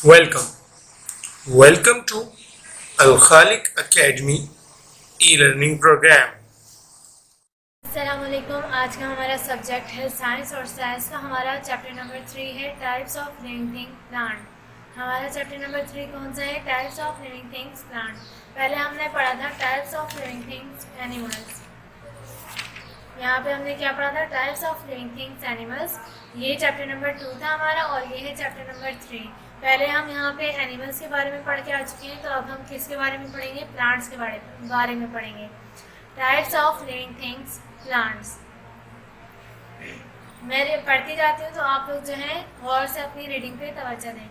Welcome. Welcome to Al Khalik Academy e-learning program. अस्सलामुअलैकुम। आज का हमारा सब्जेक्ट है साइंस और साइंस का हमारा चैप्टर नंबर 3 है types of living thing plant. हमारा चैप्टर नंबर 3 कौन सा है? Types of living things plant. पहले हमने पढ़ा था types of living things animals. यहाँ पे हमने क्या पढ़ा था? Types of living things animals. ये चैप्टर नंबर 2 था हमारा और ये है चैप्टर नंबर 3। पहले हम यहाँ पे एनिमल्स के बारे में पढ़ के आ चुके हैं, तो अब हम किसके बारे में पढ़ेंगे? प्लांट्स के बारे में पढ़ेंगे। Types of living things plants. मैं पढ़ती जाती हूँ तो आप लोग जो है गौर से अपनी रीडिंग पे तवज्जो दें।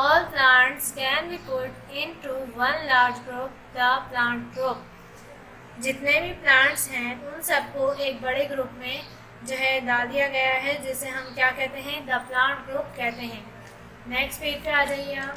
All plants can be put into one large group, the plant group. जितने भी प्लांट्स हैं उन सबको एक बड़े ग्रुप में जो है डाल दिया गया है, जिसे हम क्या कहते हैं? द प्लांट ग्रुप कहते हैं। नेक्स्ट पेज पे आ जाइए आप।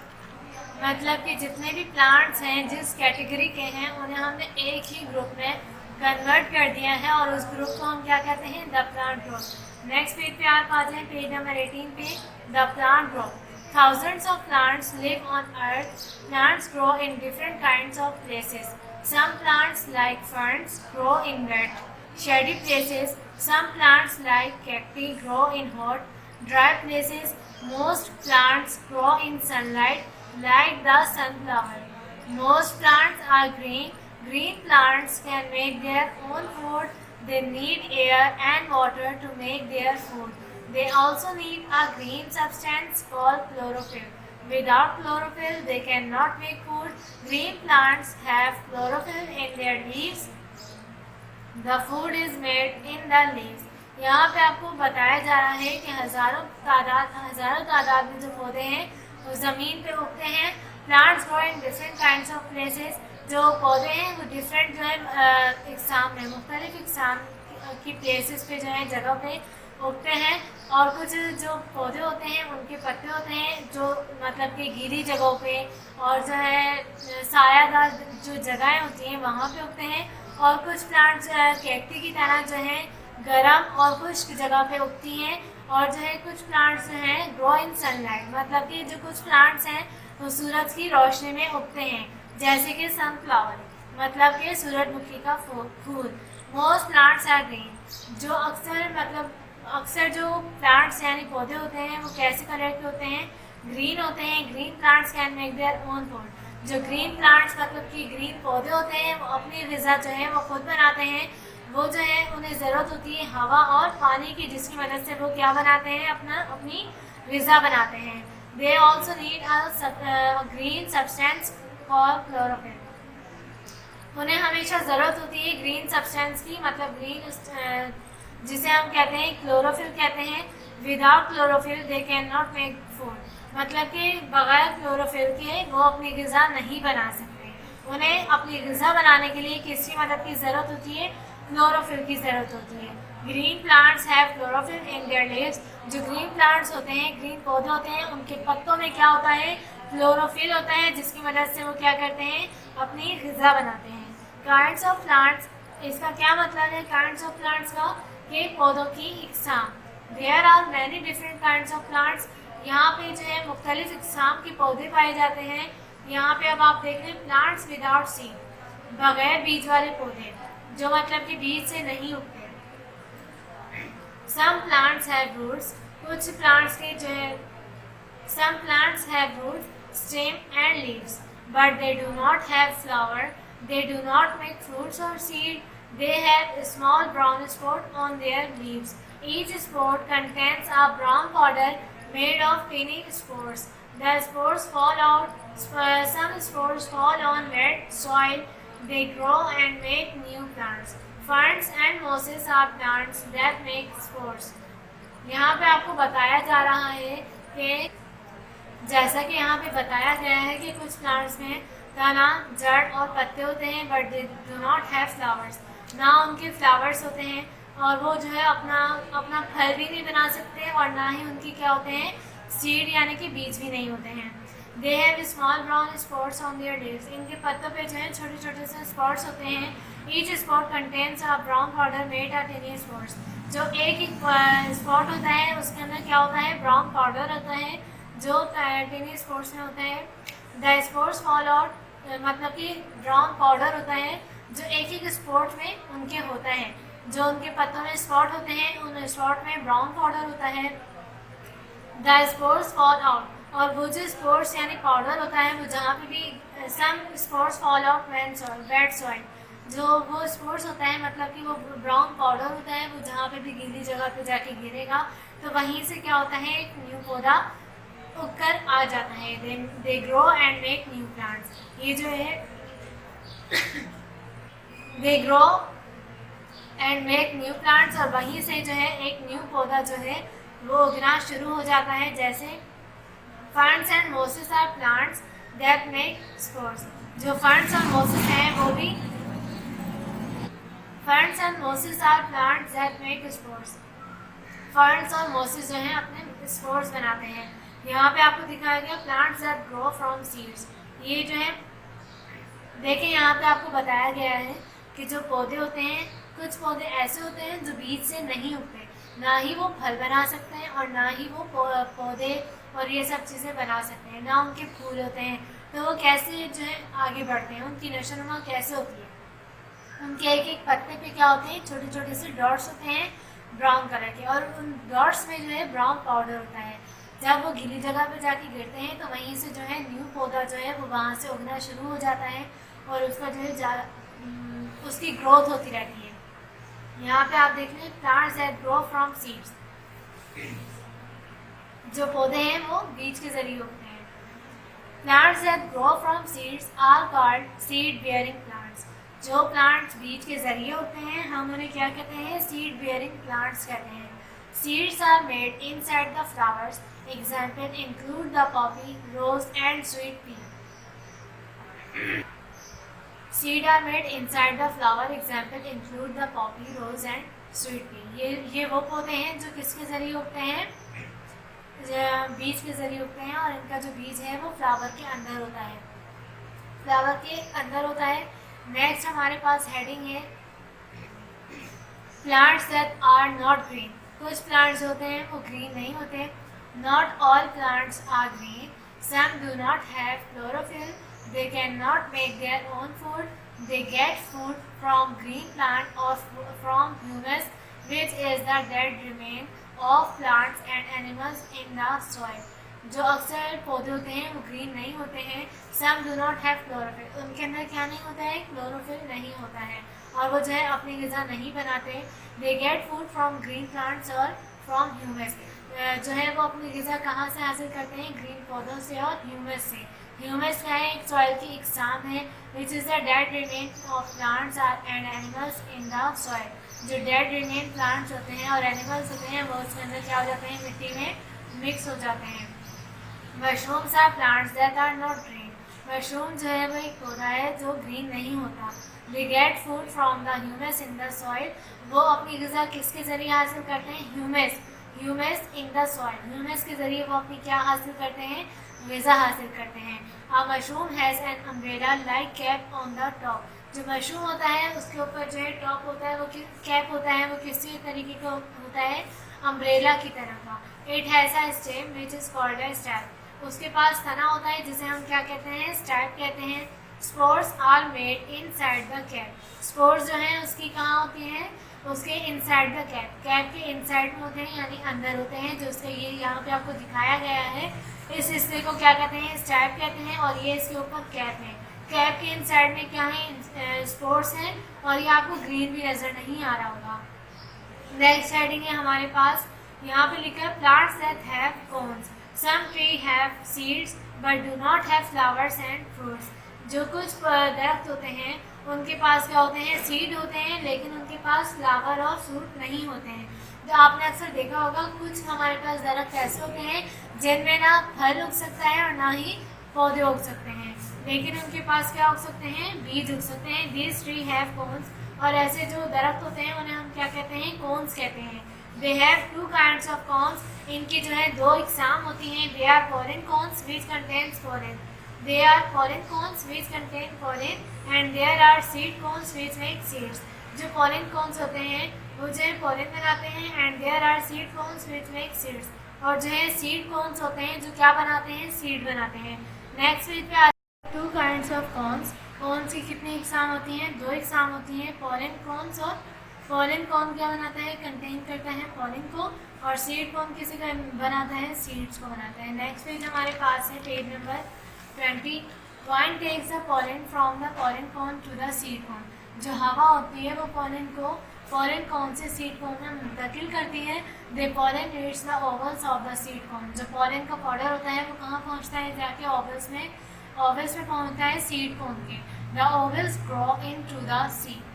मतलब कि जितने भी प्लांट्स हैं जिस कैटेगरी के हैं उन्हें हमने एक ही ग्रुप में कन्वर्ट कर दिया है और उस ग्रुप को हम क्या कहते हैं? The plant group. Next page पे आप आ जाए, पेज नंबर 18 पे। The plant group. Thousands of plants live on earth. Plants grow in different kinds of places. Some plants like ferns grow in wet, shady places. Some plants like cacti grow in hot, dry places. Most plants grow in sunlight, like the sunflower. Most plants are green. Green plants can make their own food. They need air and water to make their food. They also need a green substance called chlorophyll. Without chlorophyll, they cannot make food. Green plants have chlorophyll in their leaves. The food is made in the leaves. यहाँ पे आपको बताया जा रहा है कि हजारों तादाद में जो पौधे हैं वो ज़मीन पे उगते हैं। Plants grow in different kinds of places. जो पौधे हैं वो डिफरेंट जो है इकसाम में, मुख्तलिफ इकसाम की प्लेसेस पे जो है जगह पे उगते हैं। और कुछ जो पौधे होते हैं उनके पत्ते होते हैं जो मतलब कि गीली जगहों पे और जो है सायादार जो जगहें होती हैं वहाँ पे उगते हैं। और कुछ प्लांट्स कैक्टी की तरह जो है गर्म और खुश्क जगह पे उगती हैं। और जो है कुछ प्लांट्स जो हैं ग्रो इन सनलाइट, मतलब कि जो कुछ प्लांट्स हैं वो सूरज की रोशनी में उगते हैं, जैसे कि सनफ्लावर, मतलब कि सूरजमुखी का फूल। Most plants are green. जो अक्सर जो प्लांट्स यानी पौधे होते हैं वो कैसे कलर के होते हैं? ग्रीन होते हैं। Green plants can make their own food. जो ग्रीन प्लांट्स मतलब कि ग्रीन पौधे होते हैं वो अपनी ग़िज़ा जो है वो खुद बनाते हैं। वो जो है उन्हें ज़रूरत होती है हवा और पानी की, जिसकी मदद से वो क्या बनाते हैं? अपनी ग़िज़ा बनाते हैं। They also need a green substance called chlorophyll. उन्हें हमेशा ज़रूरत होती है ग्रीन सब्सटेंस की, मतलब ग्रीन जिसे हम कहते हैं क्लोरोफिल कहते हैं। Without chlorophyll they can not make food, मतलब कि बगैर क्लोरोफिल के वो अपनी ग़िज़ा नहीं बना सकते। उन्हें अपनी ग़िज़ा बनाने के लिए किसकी मदद की ज़रूरत होती है? क्लोरोफिल की ज़रूरत होती है। Green plants have chlorophyll in their leaves. जो ग्रीन प्लांट्स होते हैं, ग्रीन पौधे होते हैं, उनके पत्तों में क्या होता है? क्लोरोफिल होता है, जिसकी मदद से वो क्या करते हैं? अपनी ग़िज़ा बनाते हैं। काइंड्स ऑफ प्लांट्स, इसका क्या मतलब है काइंड्स ऑफ प्लांट्स का? के पौधों की इकसाम। There are many different kinds of plants. यहाँ पे जो है मुख्तलिफ इकसाम के पौधे पाए जाते हैं। यहाँ पे अब आप देख रहे हैं प्लांट्स विदाउट सीड, बगैर बीज वाले पौधे, जो मतलब कि बीज से नहीं उगते। Some plants have roots. कुछ प्लांट्स के जो है some plants have roots, stem and leaves, but they do not have flower. They do not make fruits or seed. They have a small brown spot on their leaves. Each spot contains a brown powder made of tiny spores. The spores fall out. Some spores fall on wet soil. They grow and make new plants. Ferns and mosses are plants that make spores. यहाँ पे आपको बताया जा रहा है कि जैसा कि यहाँ पे बताया गया है कि कुछ प्लांट्स में तना, जड़ और पत्ते होते हैं, but they do not have flowers. ना उनके फ्लावर्स होते हैं और वो जो है अपना फल भी नहीं बना सकते, और ना ही उनकी क्या होते हैं? सीड यानी कि बीज भी नहीं होते हैं। They have small brown spots on their leaves. इनके पत्तों पे जो है छोटे छोटे से स्पॉट्स होते हैं। Each spot contains a brown powder made of tiny spots. जो एक स्पॉट होता है उसके अंदर क्या होता है? ब्राउन पाउडर होता है जो टेनिस स्पोर्ट्स में होता है। द स्पोर्ट्स फॉल आउट मतलब कि ब्राउन पाउडर होता है जो एक एक स्पॉट में उनके होता है, जो उनके पत्तों में स्पॉट होते हैं उन स्पॉट में ब्राउन पाउडर होता है। द स्पोर्ट्स फॉल आउट, और वो जो स्पोर्ट्स यानी पाउडर होता है वो जहाँ पे भी some spores fall out wet soil, जो वो स्पोर्ट्स होता है मतलब कि वो ब्राउन पाउडर होता है, वो जहाँ पे भी गीली जगह पे जाके गिरेगा तो वहीं से क्या होता है एक न्यू पौधा उगकर आ जाता है। They grow and make new plants. ये जो है they grow and make new plants, और वहीं से जो है एक न्यू पौधा जो है वो उगना शुरू हो जाता है। जैसे ferns and mosses are plants that make spores. जो फर्न्स और मोसेस हैं वो भी ferns and mosses are plants that make spores. Ferns और मोसेस जो हैं अपने स्पोर्स बनाते हैं। यहाँ पे आपको दिखाया गया plants that grow from seeds. ये जो है देखिए यहाँ पे आपको बताया गया है कि जो पौधे होते हैं, कुछ पौधे ऐसे होते हैं जो बीज से नहीं उगते, ना ही वो फल बना सकते हैं और ना ही वो पौधे और ये सब चीज़ें बना सकते हैं, ना उनके फूल होते हैं। तो वो कैसे जो है आगे बढ़ते हैं, उनकी नशोनुमा कैसे होती है। उनके एक एक पत्ते पे क्या होते हैं, छोटे छोटे से डॉट्स होते हैं ब्राउन कलर के, और उन डॉट्स में जो है ब्राउन पाउडर होता है। जब वो गीली जगह पे जाके गिरते हैं तो वहीं से जो है न्यू पौधा जो है वो वहाँ से उगना शुरू हो जाता है और उसका जो है उसकी ग्रोथ होती रहती है। यहाँ पे आप देख रहे हैं plants that grow from seeds. जो पौधे हैं वो बीज के जरिए उगते हैं। Plants that grow from seeds are called seed bearing plants. जो प्लांट्स बीज के जरिए होते हैं हम उन्हें क्या कहते हैं, सीड बियरिंग प्लांट्स कहते हैं। Seeds are made inside the flowers. Example include the poppy, rose, and sweet pea. Seed are made inside the flower. Example include the poppy, rose, and sweet pea. ये वो पौधे हैं जो किसके जरिए उगते हैं, बीज के जरिए उगते हैं, और इनका जो बीज है वो फ्लावर के अंदर होता है, फ्लावर के अंदर होता है। नेक्स्ट हमारे पास हेडिंग है plants that are not green. कुछ प्लांट्स होते हैं वो ग्रीन नहीं होते। Not all plants are green. Some do not have chlorophyll. They can not make their own food. They get food from green plant और from humus which is the dead remain of plants and animals in the soil. जो अक्सर पौधे होते हैं वो green नहीं होते हैं। Some do not have chlorophyll, उनके अंदर क्या नहीं होता है, क्लोरोफिल नहीं होता है, और वो जो है अपनी ग़िज़ा नहीं बनाते। दे get food from green plants और फ्रॉम ह्यूमस। जो है वो अपनी ग़िज़ा कहाँ से हासिल करते हैं, ग्रीन पौधों से और ह्यूमस से। ह्यूमस क्या है, एक सॉइल की एग्जाम है which is the dead remain of plants and animals in the soil. जो डेड रिमेन प्लांट्स होते हैं और एनिमल्स होते हैं वो उसके अंदर क्या हो जाते हैं, मिट्टी में मिक्स हो जाते हैं। Mushrooms are plants that are not green. Mushroom जो है वो एक पौधा है जो ग्रीन नहीं होता। दे get food from the humus in the soil. वो अपनी ग़िज़ा किसके ज़रिए हासिल करते हैं, humus, humus in the soil. Humus के ज़रिए वो अपनी क्या हासिल करते हैं, ग़िज़ा हासिल करते हैं। A mushroom has an umbrella like cap on the top. जो मशरूम होता है उसके ऊपर जो है टॉप होता है, वो कैप होता है, वो किसी तरीके का होता है, अम्ब्रेला की तरह का। It has a stem which is called a step. उसके पास तना होता है जिसे हम क्या कहते हैं, स्टैप कहते हैं। Spores are made inside the cap. Spores जो हैं उसकी कहाँ होती हैं, उसके इनसाइड द कैप, कैप के इनसाइड में होते हैं यानी अंदर होते हैं। जो उसका ये यहाँ पे आपको दिखाया गया है, इस हिस्से को क्या कहते हैं, स्टैप कहते हैं, और ये इसके ऊपर कैप है। कैप के इनसाइड में क्या है, स्पोर्स हैं, और ये आपको ग्रीन भी नज़र नहीं आ रहा होगा। नेक्स्ट हेडिंग है हमारे पास, यहाँ पे लिखा है plants that have cones. Some tree have seeds but do not have flowers and fruits. जो कुछ दरख्त होते हैं उनके पास क्या होते हैं, सीड होते हैं, लेकिन उनके पास फ्लावर और फ्रूट नहीं होते हैं। तो आपने अक्सर देखा होगा कुछ हमारे पास दरख्त ऐसे होते हैं जिनमें ना फल उग सकता है और ना ही पौधे उग सकते हैं, लेकिन उनके पास क्या उग सकते हैं, बीज उग सकते हैं। This tree have cones. और ऐसे जो दरख्त होते हैं उन्हें हम क्या कहते हैं, कोन्स कहते हैं। They have two kinds of cones. इनकी जो है दो इकसाम होती हैं। They are pollen cones which contains pollen. They are pollen cones which contain pollen and there are seed cones which make seeds. जो pollen cones होते हैं वो जो है pollen बनाते हैं and there are seed cones which make seeds. और जो है सीड कॉर्न्स होते हैं जो क्या बनाते हैं, सीड बनाते हैं। नेक्स्ट पेज पे आ 2 काइंड्स ऑफ कॉर्न्स। कॉर्न्स की कितनी इकसाम होती हैं, 2 इकसाम होती हैं, पोलन कॉर्न्स और पोलन कॉर्न क्या बनाता है, कंटेन करता है पोलन को, और सीड कॉर्न किसी का बनाता है, सीड्स को बनाता है। नेक्स्ट पेज हमारे पास है page number 20। One takes the pollen from the pollen cone to the seed cone. जो हवा होती है वो पोलन को पोलन कॉर्न से सीड कॉर्न में मुंतकिल करती है। The pollen reach the ovules of the seed cone. जो पोलन का पाउडर होता है वो कहाँ पहुँचता है, जाके ओवल्स में पहुँचता है सीड कॉर्न के। The ovules grow into the seed.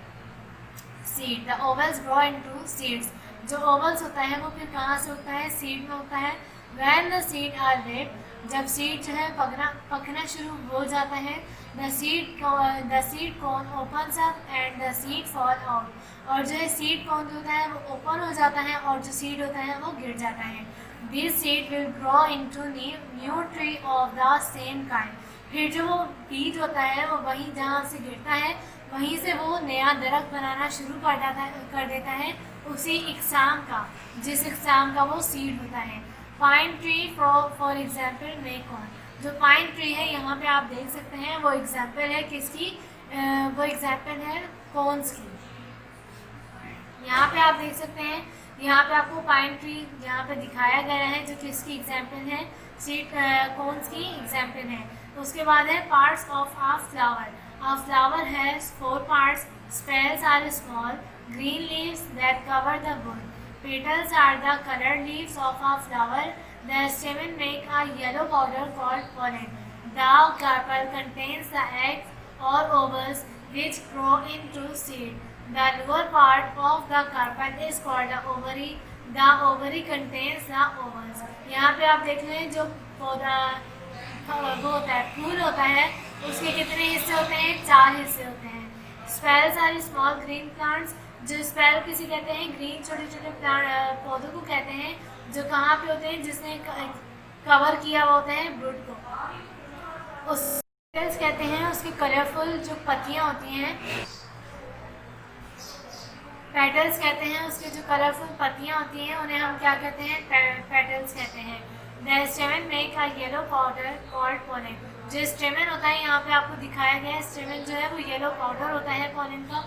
The ovules grow into seeds. जो ओवल्स होता है वो फिर कहाँ से होता है, सीड में होता है। When the seed are ready, जब सीड जो है पकना शुरू हो जाता है, the seed cone opens up and the seed fall out. और जो है सीड कॉर्न होता है वो ओपन हो जाता है और जो सीड होता है वो गिर जाता है। This seed will grow into new tree of the same kind. फिर जो वो बीज होता है वो वहीं जहाँ से गिरता है वहीं से वो नया दरख्त बनाना शुरू कर देता है उसी इकसाम का, जिस इकसाम का वो सीड होता है। Pine tree for example make corn. जो पाइन ट्री है यहाँ पे आप देख सकते हैं वो एग्जाम्पल है किसकी, वो एग्जाम्पल है कॉर्न्स की। यहाँ पे आप देख सकते हैं, यहाँ पे आपको पाइन ट्री यहाँ पे दिखाया गया है जो किसकी एग्जाम्पल है, सीड कॉर्न्स की एग्जाम्पल है। उसके बाद है parts of a flower. A flower has 4 parts. Spells are small, green leaves that cover the bud. Petals are the colored leaves of a flower. The stamen make a yellow powder called pollen. The carpel contains the eggs or ovules which grow into seed. The lower part of the carpel is called the ovary. The ovary contains the ovules. यहाँ पे आप देख लें जो पौधा वो होता है, फूल होता है, उसके कितने हिस्से होते हैं, 4 हिस्से होते हैं। Sepals are small green plants. जो स्पेल किसी कहते हैं, ग्रीन छोटे छोटे पौधों को कहते हैं जो कहाँ पे होते हैं, जिसने कवर किया हुआ होता है ब्रूट को। उस पेटल्स कहते हैं उसकी कलरफुल जो पत्तियाँ होती हैं, पेटल्स कहते हैं उसके जो कलरफुल पत्तियाँ होती हैं उन्हें हम क्या कहते हैं, पेटल्स कहते हैं। The stamen make a yellow powder called pollen. जो स्टेमन होता है यहाँ पे आपको दिखाया गया है, स्टेमन जो है वो येलो पाउडर होता है पोलन का।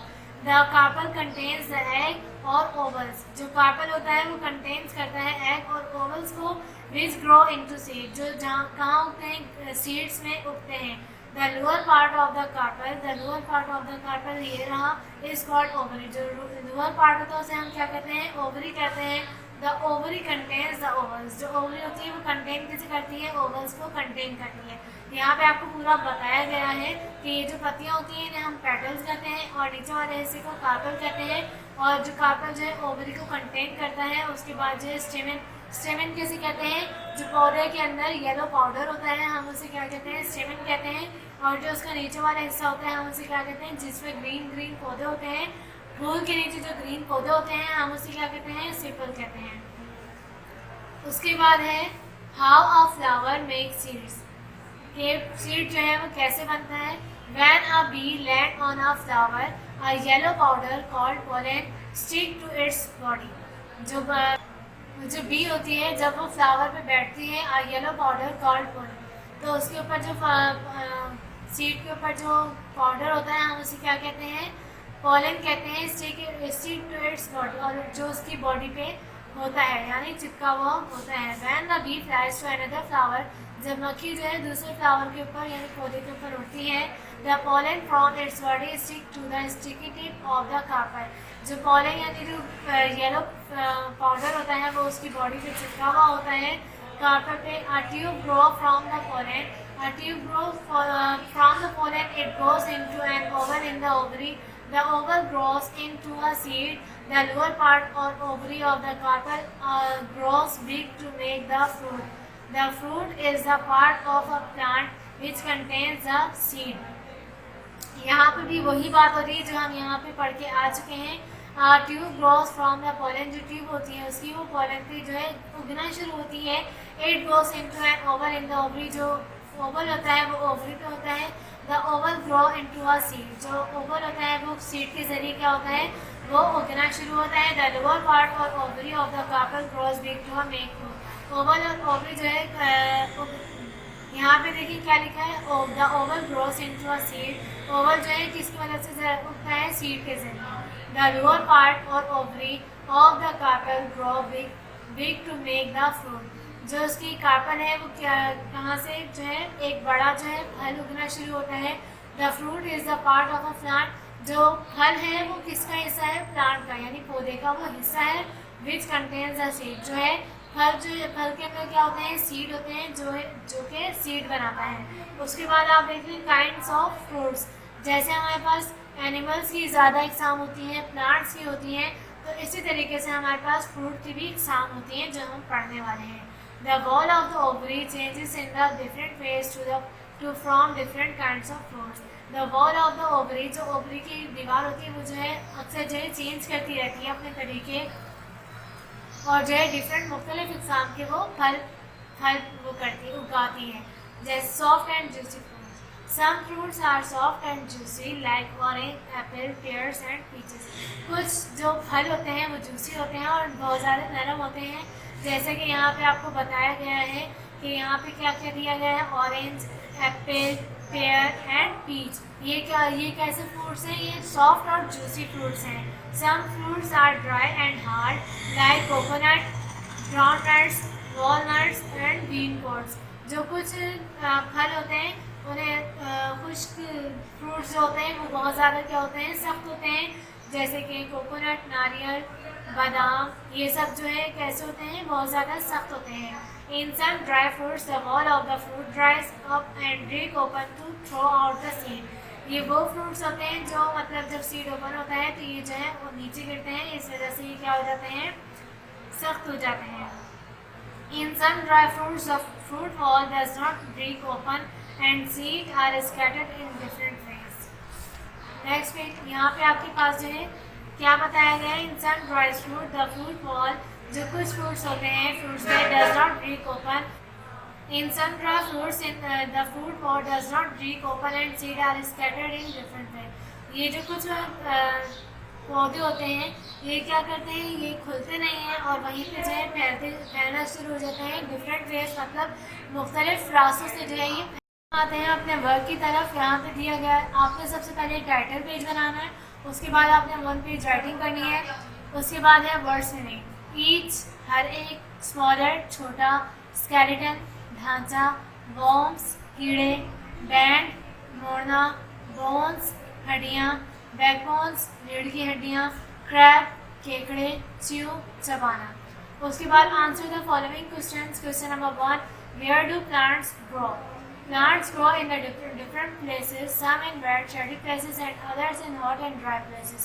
The carpel contains the egg और ओवल्स। जो कार्पल होता है वो कंटेन्स करता है एग और ओवल्स को, विच ग्रो इनटू सीड। जो जहाँ कहाँ उगते हैं, सीड्स में उगते हैं। The lower part of the carpel, the lower part of the carpel ये रहा, इज कॉल्ड ओवरी। जो लोअर पार्ट होता है उसे हम क्या कहते हैं, ओवरी कहते हैं। The ovary contains the vowels. जो ओवरी होती है वो कंटेन किसे करती है, ओवल्स को कंटेन करती है। यहाँ पे आपको पूरा बताया गया है कि ये जो पत्तियाँ होती हैं इन्हें हम पेटल्स कहते हैं और नीचे वाले हिस्से को कार्पल कहते हैं। और जो कार्पल जो है ओवरी को कंटेन करता है। उसके बाद जो है स्टेमन किसे कहते हैं, जो पौधे के अंदर येलो पाउडर होता है हम उसे क्या कहते हैं, स्टेमन कहते हैं। और जो उसका नीचे वाला हिस्सा होता है हम उसे क्या कहते हैं, जिसमें ग्रीन ग्रीन पौधे होते हैं, फूल के नीचे जो ग्रीन पौधे होते हैं हम उसे क्या कहते हैं, सेपल कहते हैं। उसके बाद है how a flower make seeds. ये सीड जो है वो कैसे बनता है। When a bee land on a flower a yellow powder called pollen stick to its body. जो बी होती है जब वो फ्लावर पे बैठती है, a yellow powder called pollen, तो उसके ऊपर जो सीड के ऊपर जो पाउडर होता है हम उसे क्या कहते हैं, पोलन कहते हैं। स्टिक टू इट्स बॉडी, और जो उसकी बॉडी पे होता है यानी चिपका हुआ होता है। When the bee flies to another flower, जब मक्खी जो है दूसरे फ्लावर के ऊपर यानी पौधे के ऊपर उड़ती है, the pollen from its body stick to the sticky tip of the carpel. जो पोलन यानी जो येलो पाउडर होता है वो उसकी बॉडी पे चिपका हुआ होता है कार्पल पे। A tube grow from the pollen, a tube grow from the pollen, it goes into an ovule in the ovary. The oval grows into a seed. The lower part or ovary of the carpel grows big to make the fruit. The fruit is the part of a plant which contains the seed. यहाँ पे भी वही बात हो रही है जो हम यहाँ पे पढ़ के आ चुके हैं। Tube grows from the pollen, जो ट्यूब होती है उसकी वो पोलन पे जो है उगना शुरू होती है। It goes into an ovule in the ovary, जो ओवल होता है वो ओवरी पे होता है। The ovule grow into a seed, जो ओवल होता है वो सीड के जरिए क्या होता है, वो उगना शुरू होता है। द लोअर पार्ट और ovary of the carpel grows big to make fruit. Ovule और ओवरी जो है यहाँ पे देखिए क्या लिखा है, the ovule grows into a seed. Ovule जो है किसकी मदद से उगता है, सीड के जरिए। द लोअर पार्ट और ovary of the carpel grow big to make the fruit. जो उसकी कार्पल है वो क्या, कहाँ से जो है एक बड़ा जो है फल उगना शुरू होता है। The fruit is the part of a plant. जो फल है वो किसका हिस्सा है, प्लांट का, यानी पौधे का वो हिस्सा है। विच कंटेन्स द सीड, जो है फल के अंदर क्या होते हैं, सीड होते हैं, जो कि सीड बनाता है। उसके बाद आप देख लें काइंड्स ऑफ फ्रूट्स। जैसे हमारे पास एनिमल्स की ज़्यादा इकसाम होती हैं, प्लांट्स की होती हैं, तो इसी तरीके से हमारे पास फ्रूट की भी इकसाम होती हैं जो हम पढ़ने वाले हैं। The wall of the ovary changes in the different ways to from different kinds of fruits. The wall of the ovary, जो ओवरी की दीवार होती है वो जो है अक्सर जो है चेंज करती रहती है अपने तरीके, और जो है डिफरेंट मुख्तलिफ इकसाम के वो फल वो उगाती हैं। जैसे soft and juicy fruits. Some fruits are soft and juicy like orange, apple, pears and peaches. कुछ जो फल होते हैं वो जूसी होते हैं और बहुत ज़्यादा नरम होते हैं। जैसे कि यहाँ पे आपको बताया गया है कि यहाँ पे क्या क्या दिया गया है, orange, apple, pear and peach. ये कैसे फ्रूट्स हैं, ये सॉफ्ट और जूसी फ्रूट्स हैं। Some fruits are dry and hard like coconut, groundnuts, walnuts and bean pods. जो कुछ फल होते हैं उन्हें खुश्क फ्रूट्स जो होते हैं वो बहुत ज़्यादा क्या होते हैं, सख्त होते हैं। जैसे कि कोकोनट, नारियल, बादाम, ये सब जो है कैसे होते हैं, बहुत ज़्यादा सख्त होते हैं। In some dry fruits the wall of the fruit dries up and drink open to throw out the seed. ये वो फ्रूट्स होते हैं जो मतलब जब सीड ओपन होता है तो ये जो है वो नीचे गिरते हैं, इस वजह से ये क्या हो जाते हैं, सख्त हो जाते हैं। In some dry fruits the fruit wall does not break open and seed are scattered in different ways. Next page, यहाँ पे आपके पास जो है क्या बताया गया है, in some dry fruit the fruit wall, जो कुछ फ्रूट्स होते हैं फ्रूट्स में does not break open. In some dry fruits the fruit wall does not break open and seed are scattered in different way. ये जो कुछ पौधे होते हैं ये क्या करते हैं, ये खुलते नहीं हैं और वहीं पे जो है फैलना शुरू हो जाते हैं डिफरेंट वेज, मतलब मुख्तलिफ रास्तों से जो है ये आते हैं अपने वर्क की तरफ। यहाँ पे दिया गया है आपने सबसे पहले टाइटल पेज बनाना है, उसके बाद आपने 1 पेज राइटिंग करनी है, उसके बाद है वर्ड्स मीनिंग, ईच हर एक, स्मॉलर छोटा, स्केलेटन ढांचा, वॉर्म्स कीड़े, बैंड मोड़ना, बोन्स हड्डियाँ, बैकबोन्स रीढ़ की हड्डियाँ, क्रैब केकड़े, च्यू चबाना। उसके बाद answer the following questions. Question number 1, where do plants grow? Plants grow in the different places, some in wet, shady places and others in hot and dry places.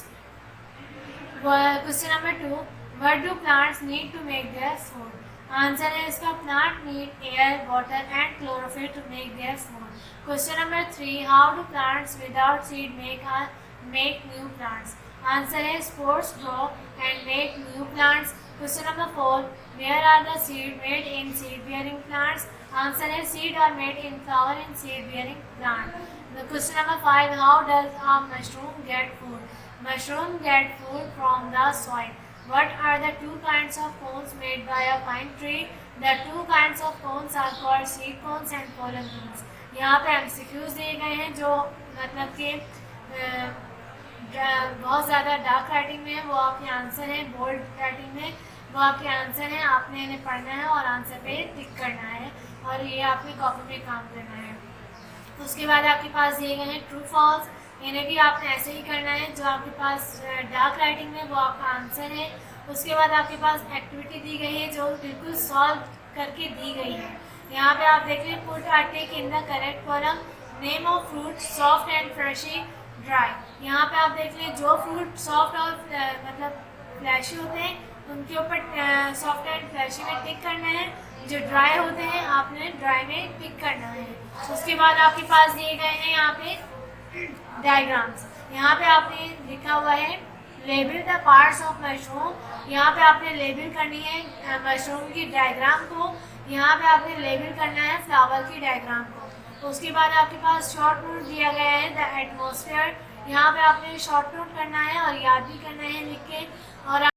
Question number 2, what do plants need to make their food? Answer है इसका, plant need air, water and chlorophyll to make their food. Question number 3, how do plants without seed make new plants? Answer है spores grow and make new plants. Question number 4, where are the seed made in seed bearing plants? Answer है seed are made in flower in seed bearing plant. The question number 5, how does a mushroom get food? Mushroom get food from the soil. What are the 2 kinds of cones made by a pine tree? The 2 kinds of cones are called seed cones and pollen cones. यहाँ पे MCQs दिए गए हैं जो मतलब कि बहुत ज़्यादा डार्क राइटिंग में है वो आपके आंसर है, बोल्ड राइटिंग में वो आपके आंसर हैं। आपने इन्हें पढ़ना है और आंसर पे टिक करना है और ये आपकी कॉपी में काम करना है। उसके बाद आपके पास दिए गए हैं ट्रू फॉल्स, इन्हें भी आपने ऐसे ही करना है। जो आपके पास डार्क राइटिंग में वो आपका आंसर है। उसके बाद आपके पास एक्टिविटी दी गई है जो बिल्कुल सॉल्व करके दी गई है। यहाँ पे आप देख लें, put a tick in the correct column, name of fruit soft and freshie dry. यहाँ पे आप देख लें जो फ्रूट सॉफ्ट और मतलब फ्लैशी होते हैं उनके ऊपर सॉफ्ट एंड फ्लैशी में टिक करना है, जो ड्राई होते हैं आपने ड्राई में टिक करना है। उसके बाद आपके पास दिए गए हैं यहाँ पे डायग्राम्स। यहाँ पे आपने लिखा हुआ है label the parts of mushroom. यहाँ पे आपने लेबल करनी है मशरूम की डायग्राम को, यहाँ पे आपने लेबल करना है फ्लावर की डायग्राम को। उसके बाद आपके पास शॉर्ट नोट दिया गया है द एटमॉस्फेयर। यहाँ पे आपने शॉर्ट नोट करना है और याद भी करना है लिख के। और